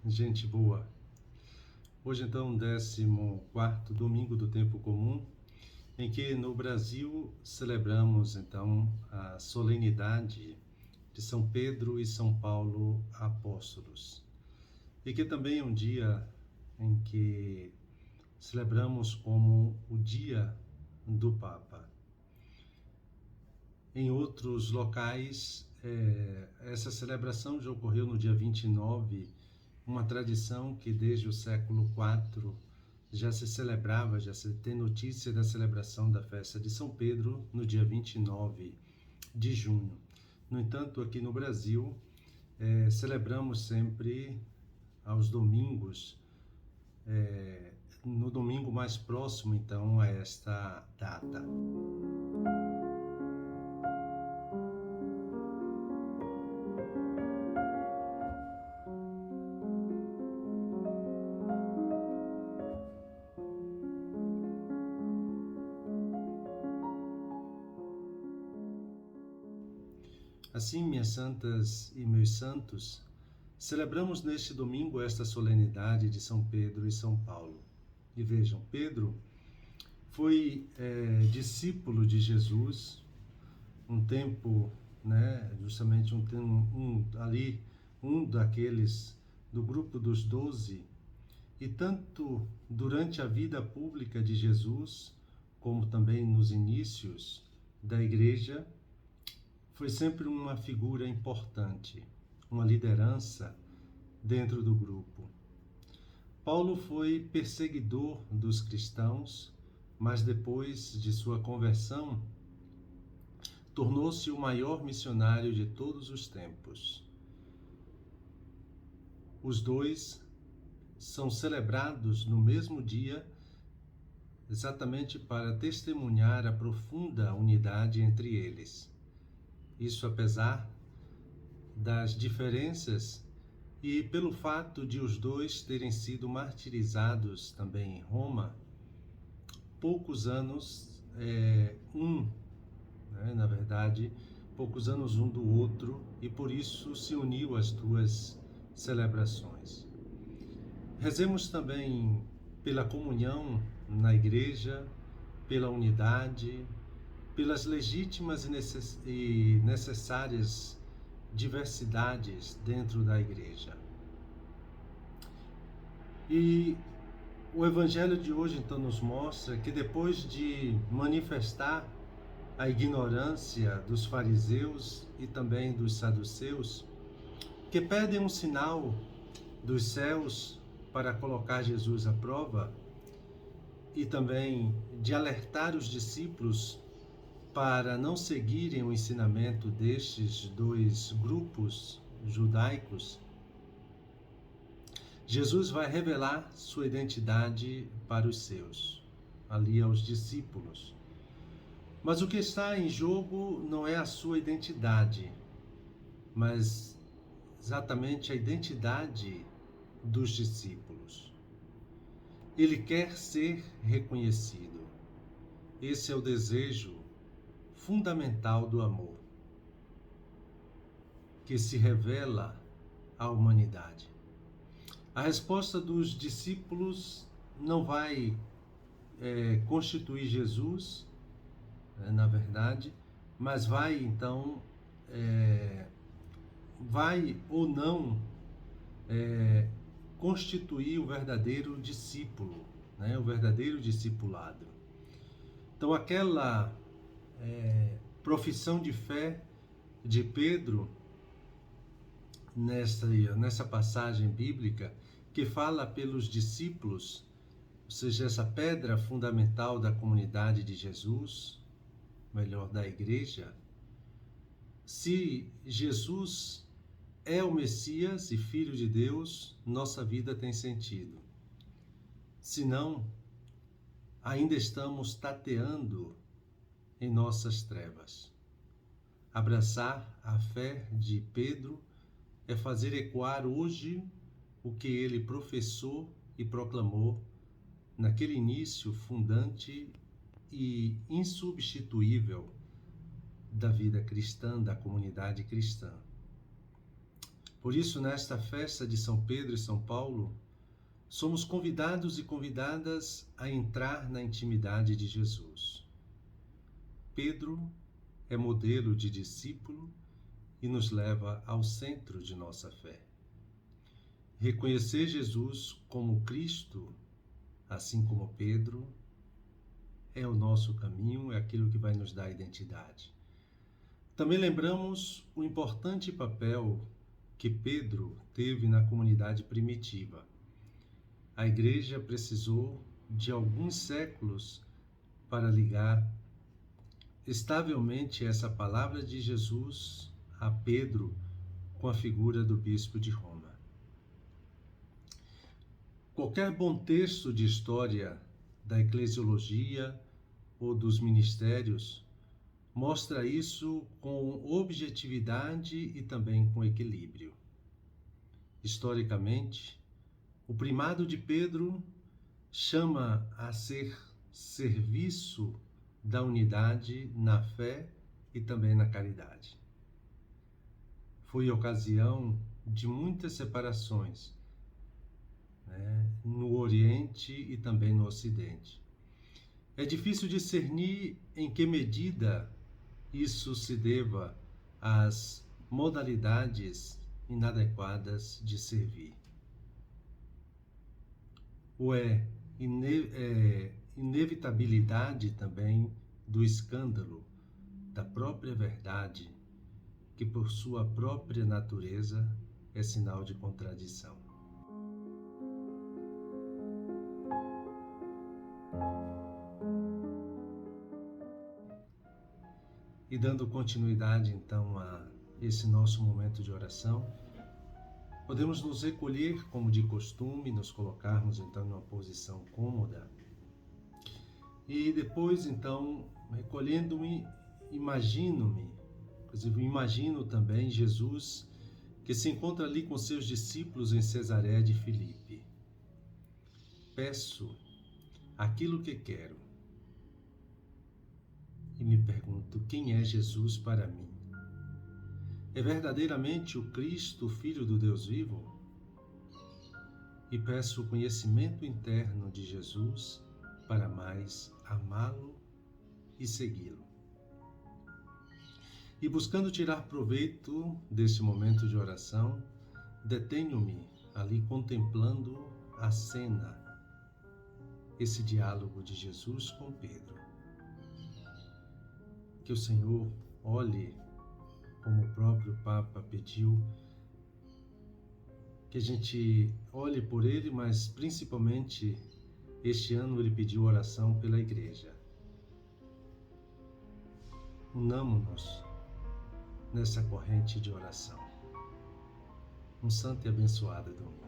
Gente boa. Hoje então, 14º domingo do tempo comum, em que no Brasil celebramos então a solenidade de São Pedro e São Paulo apóstolos. E que também é um dia em que celebramos como o dia do Papa. Em outros locais, essa celebração já ocorreu no dia 29, uma tradição que desde o século IV já se celebrava, já se tem notícia da celebração da festa de São Pedro no dia 29 de junho. No entanto, aqui no Brasil, celebramos sempre aos domingos, no domingo mais próximo, então, a esta data. Assim, minhas santas e meus santos, celebramos neste domingo esta solenidade de São Pedro e São Paulo. E vejam, Pedro foi discípulo de Jesus um tempo, justamente um daqueles do grupo dos 12, e tanto durante a vida pública de Jesus, como também nos inícios da igreja, foi sempre uma figura importante, uma liderança dentro do grupo. Paulo foi perseguidor dos cristãos, mas depois de sua conversão, tornou-se o maior missionário de todos os tempos. Os dois são celebrados no mesmo dia, exatamente para testemunhar a profunda unidade entre eles. Isso apesar das diferenças e pelo fato de os dois terem sido martirizados também em Roma, poucos anos poucos anos um do outro, e por isso se uniu às duas celebrações. Rezemos também pela comunhão na igreja, pela unidade, pelas legítimas e necessárias diversidades dentro da igreja. E o Evangelho de hoje então nos mostra que depois de manifestar a ignorância dos fariseus e também dos saduceus, que pedem um sinal dos céus para colocar Jesus à prova, e também de alertar os discípulos para não seguirem o ensinamento destes dois grupos judaicos, Jesus vai revelar sua identidade para os seus, ali aos discípulos. Mas o que está em jogo não é a sua identidade, mas exatamente a identidade dos discípulos. Ele quer ser reconhecido. Esse é o desejo fundamental do amor, que se revela à humanidade. A resposta dos discípulos não vai constituir Jesus, na verdade, mas vai então, vai ou não constituir o verdadeiro discípulo, o verdadeiro discipulado. Então aquela profissão de fé de Pedro, nessa passagem bíblica, que fala pelos discípulos, ou seja, essa pedra fundamental da comunidade de Jesus, melhor, da igreja. Se Jesus é o Messias e Filho de Deus, nossa vida tem sentido. Se não, ainda estamos tateando em nossas trevas. Abraçar a fé de Pedro é fazer ecoar hoje o que ele professou e proclamou naquele início fundante e insubstituível da vida cristã, da comunidade cristã. Por isso, nesta festa de São Pedro e São Paulo, somos convidados e convidadas a entrar na intimidade de Jesus. Pedro é modelo de discípulo e nos leva ao centro de nossa fé. Reconhecer Jesus como Cristo, assim como Pedro, é o nosso caminho, é aquilo que vai nos dar identidade. Também lembramos o importante papel que Pedro teve na comunidade primitiva. A igreja precisou de alguns séculos para ligar estavelmente essa palavra de Jesus a Pedro com a figura do bispo de Roma. Qualquer bom texto de história da eclesiologia ou dos ministérios mostra isso com objetividade e também com equilíbrio. Historicamente, o primado de Pedro chama a ser serviço da unidade na fé e também na caridade. Foi ocasião de muitas separações, no Oriente e também no Ocidente. É difícil discernir em que medida isso se deva às modalidades inadequadas de servir. Ou é inevitabilidade também do escândalo da própria verdade, que por sua própria natureza é sinal de contradição. E dando continuidade então a esse nosso momento de oração, podemos nos recolher como de costume, nos colocarmos então numa posição cômoda e depois então, recolhendo-me, imagino também Jesus que se encontra ali com seus discípulos em Cesareia de Filipe. Peço aquilo que quero e me pergunto: quem é Jesus para mim? É verdadeiramente o Cristo, o Filho do Deus vivo? E peço o conhecimento interno de Jesus para mais amá-lo e segui-lo. E buscando tirar proveito deste momento de oração, detenho-me ali contemplando a cena, esse diálogo de Jesus com Pedro. Que o Senhor olhe, como o próprio Papa pediu, que a gente olhe por ele, mas principalmente este ano ele pediu oração pela Igreja. Unamo-nos nessa corrente de oração. Um santo e abençoado domingo.